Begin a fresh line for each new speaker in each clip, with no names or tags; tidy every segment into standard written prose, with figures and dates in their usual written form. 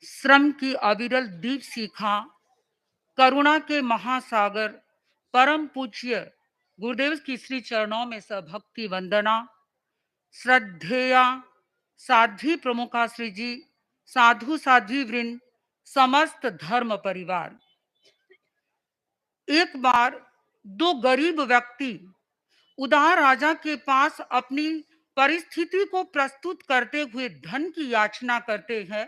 श्रम की अविरल दीप शिखा, करुणा के महासागर, परम पूज्य गुरुदेव की श्री चरणों में भक्ति वंदना। श्रद्धेया साध्वी प्रमुखा श्री जी, साधु साध्वी वृंद, समस्त धर्म परिवार। एक बार दो गरीब व्यक्ति उदार राजा के पास अपनी परिस्थिति को प्रस्तुत करते हुए धन की याचना करते हैं।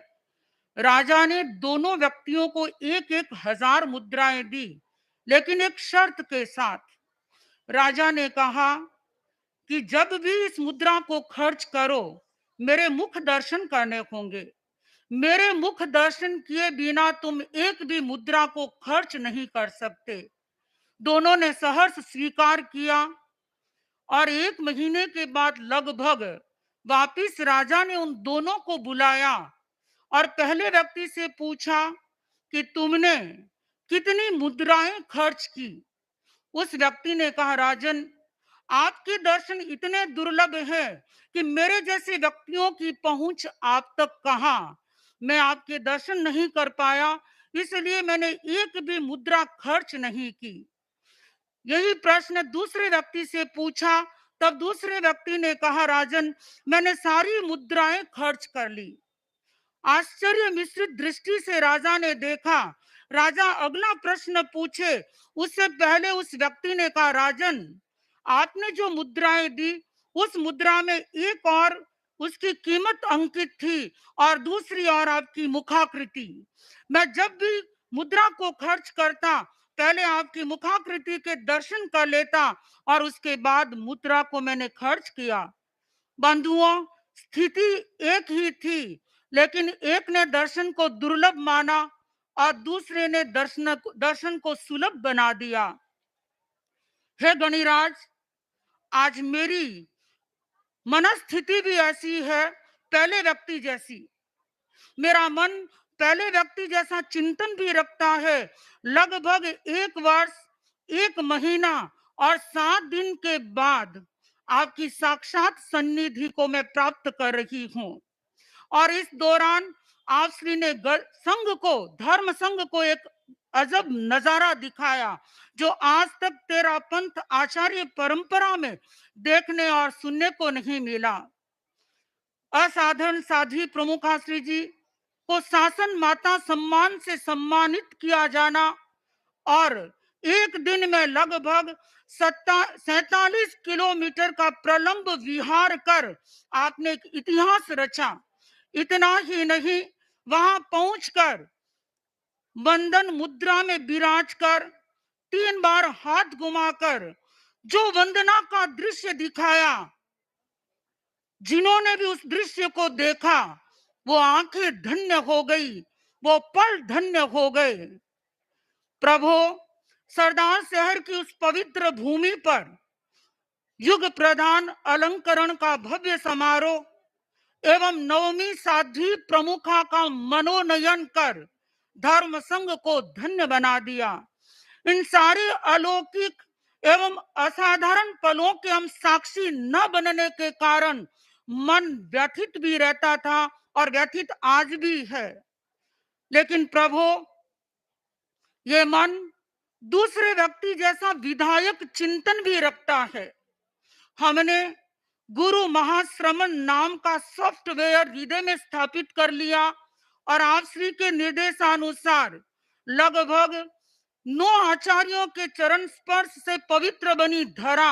राजा ने दोनों व्यक्तियों को एक एक हजार मुद्राएं दी, लेकिन एक शर्त के साथ। राजा ने कहा कि जब भी इस मुद्रा को खर्च करो, मेरे मुख दर्शन करने होंगे। मेरे मुख दर्शन किए बिना तुम एक भी मुद्रा को खर्च नहीं कर सकते। दोनों ने सहर्ष स्वीकार किया और एक महीने के बाद लगभग वापिस राजा ने उन दोनों को बुलाया और पहले व्यक्ति से पूछा कि तुमने कितनी मुद्राएं खर्च की। उस व्यक्ति ने कहा, राजन, आपके दर्शन इतने दुर्लभ हैं कि मेरे जैसे व्यक्तियों की पहुंच आप तक कहां। मैं आपके दर्शन नहीं कर पाया, इसलिए मैंने एक भी मुद्रा खर्च नहीं की। यही प्रश्न दूसरे व्यक्ति से पूछा, तब दूसरे व्यक्ति ने कहा, राजन, मैंने सारी मुद्राएं खर्च कर ली। आश्चर्य मिश्रित दृष्टि से राजा ने देखा। राजा अगला प्रश्न पूछे उससे पहले उस व्यक्ति ने कहा, राजन, आपने जो मुद्राएं दी, उस मुद्रा में एक और उसकी कीमत अंकित थी और दूसरी ओर आपकी मुखाकृति। मैं जब भी मुद्रा को खर्च करता, पहले आपकी मुखाकृति के दर्शन कर लेता और उसके बाद मुद्रा को मैंने खर्च किया। बंधुओं, स्थिति एक ही थी, लेकिन एक ने दर्शन को दुर्लभ माना और दूसरे ने दर्शन को सुलभ बना दिया। हे गणिराज, आज मेरी मनस्थिति भी ऐसी है, पहले व्यक्ति जैसी। मेरा मन पहले व्यक्ति जैसा चिंतन भी रखता है। लगभग 1 वर्ष, 1 महीना और 7 दिन के बाद आपकी साक्षात सन्निधि को मैं प्राप्त कर रही हूं। और इस दौरान आप श्री ने संघ को, धर्म संघ को एक अजब नजारा दिखाया, जो आज तक तेरा पंथ आचार्य परंपरा में देखने और सुनने को नहीं मिला। असाधारण साध्वी प्रमुखा श्री जी को शासन माता सम्मान से सम्मानित किया जाना और एक दिन में लगभग 47 किलोमीटर का प्रलंब विहार कर आपने एक इतिहास रचा। इतना ही नहीं, वहां पहुंचकर वंदन मुद्रा में विराज कर 3 बार हाथ घुमाकर जो वंदना का दृश्य दिखाया, जिन्होंने भी उस दृश्य को देखा, वो आंखें धन्य हो गई, वो पल धन्य हो गए। प्रभु, सरदार शहर की उस पवित्र भूमि पर युग प्रधान अलंकरण का भव्य समारोह एवं नवमी साध्वी प्रमुखा का मनोनयन कर धर्म संघ को धन्य बना दिया। इन सारे अलौकिक एवं असाधारण पलों के हम साक्षी न बनने के कारण मन व्यथित भी रहता था और व्यथित आज भी है। लेकिन प्रभु, ये मन दूसरे व्यक्ति जैसा विधायक चिंतन भी रखता है। हमने गुरु महाश्रमण नाम का सॉफ्टवेयर हृदय में स्थापित कर लिया और आप श्री के निर्देशानुसार लगभग 9 आचार्यों के चरण स्पर्श से पवित्र बनी धरा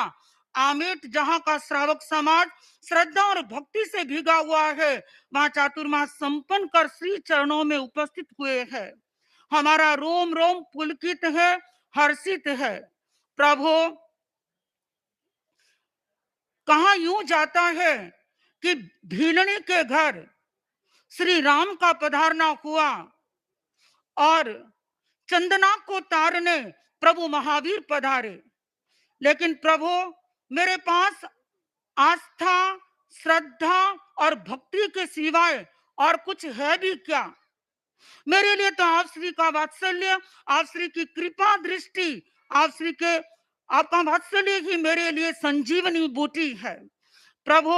आमेट, जहां का श्रावक समाज श्रद्धा और भक्ति से भीगा हुआ है, वहां चातुर्मास संपन्न कर श्री चरणों में उपस्थित हुए हैं। हमारा रोम रोम पुलकित है, हर्षित है। प्रभु, कहा यूं जाता है कि भीलनी के घर श्री राम का पधारना हुआ और चंदना को तारने प्रभु महावीर पधारे। लेकिन प्रभु, मेरे पास आस्था, श्रद्धा और भक्ति के सिवाय और कुछ है भी क्या? मेरे लिए तो आप श्री का वात्सल्य, आप श्री की कृपा दृष्टि, आप श्री के आपका वात्सल्य ही मेरे लिए संजीवनी बूटी है। प्रभु,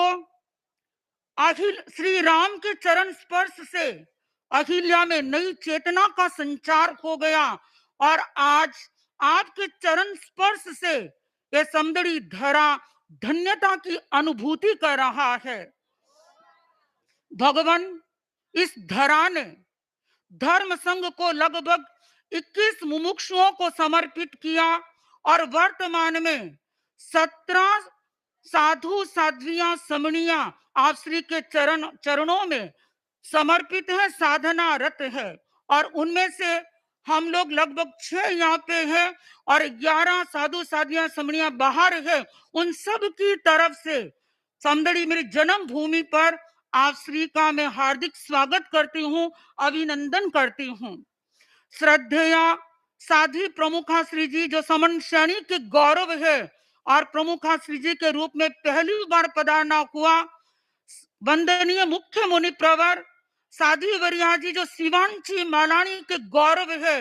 अखिल श्री राम के चरण स्पर्श से अहिल्या में नई चेतना का संचार हो गया और आज आपके चरण स्पर्श से ये समदड़ी धरा धन्यता की अनुभूति कर रहा है। भगवान, इस धरा ने धर्म संघ को लगभग 21 मुमुक्षुओं को समर्पित किया और वर्तमान में 17 साधु साध्वियां समणियां आप श्री के चरणों में समर्पित है, साधना रत है। और उनमें से हम लोग लगभग 6 यहाँ पे हैं और 11 साधु साधियां समणियां बाहर है। उन सब की तरफ से समदड़ी मेरी जन्म भूमि पर आप श्री का मैं हार्दिक स्वागत करती हूँ, अभिनंदन करती हूँ। श्रद्धेया साध्वी प्रमुखा श्री जी जो समन श्रेणी के गौरव है और प्रमुखा श्री जी के रूप में पहली बार पधारना हुआ, वंदनीय मुख्य मुनि प्रवर साध्वी वरिया जी जो शिवांची मालानी के गौरव है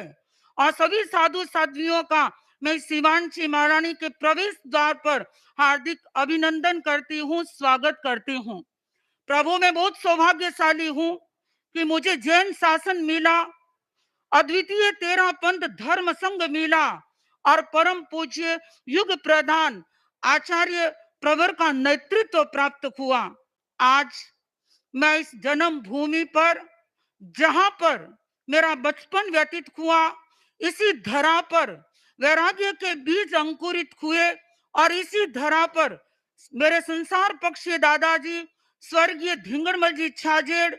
और सभी साधु साध्वियों का मैं शिवांची मालानी के प्रवेश द्वार पर हार्दिक अभिनंदन करती हूँ, स्वागत करती हूँ। प्रभु मैं बहुत सौभाग्यशाली हूँ कि मुझे जैन शासन मिला, अद्वितीय 13 पंथ धर्म संघ मिला और परम पूज्य युग प्रधान आचार्य प्रवर का नेतृत्व प्राप्त हुआ। आज मैं इस जन्म भूमि पर जहां पर मेरा बचपन व्यतीत हुआ, इसी धरा पर वैराग्य के बीज अंकुरित हुए और इसी धरा पर मेरे संसार पक्षी दादाजी स्वर्गीय धिंगड़मल जी छाजेड़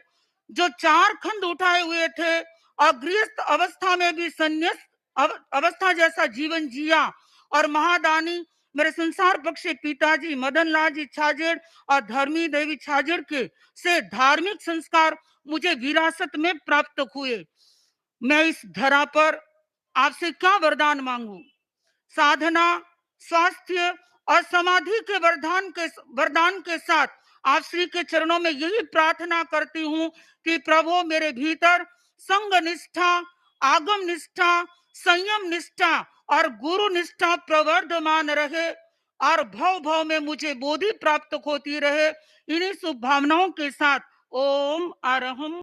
जो 4 खंड उठाए हुए थे और गृहस्थ अवस्था में भी संन्यास अवस्था जैसा जीवन जिया और महादानी मेरे संसार पक्षी पिताजी मदन लाल जी छाजेड़ और धर्मी देवी छाजेड़ के से धार्मिक संस्कार मुझे विरासत में प्राप्त हुए। मैं इस धरा पर आपसे क्या वरदान मांगू? साधना, स्वास्थ्य और समाधि के वरदान के साथ आप श्री के चरणों में यही प्रार्थना करती हूँ कि प्रभु मेरे भीतर संग निष्ठा, आगम निष्ठा, संयम निष्ठा और गुरु निष्ठा प्रवर्धमान रहे और भव भव में मुझे बोधि प्राप्त होती रहे। इन्हीं शुभ भावनाओं के साथ ओम अरहम।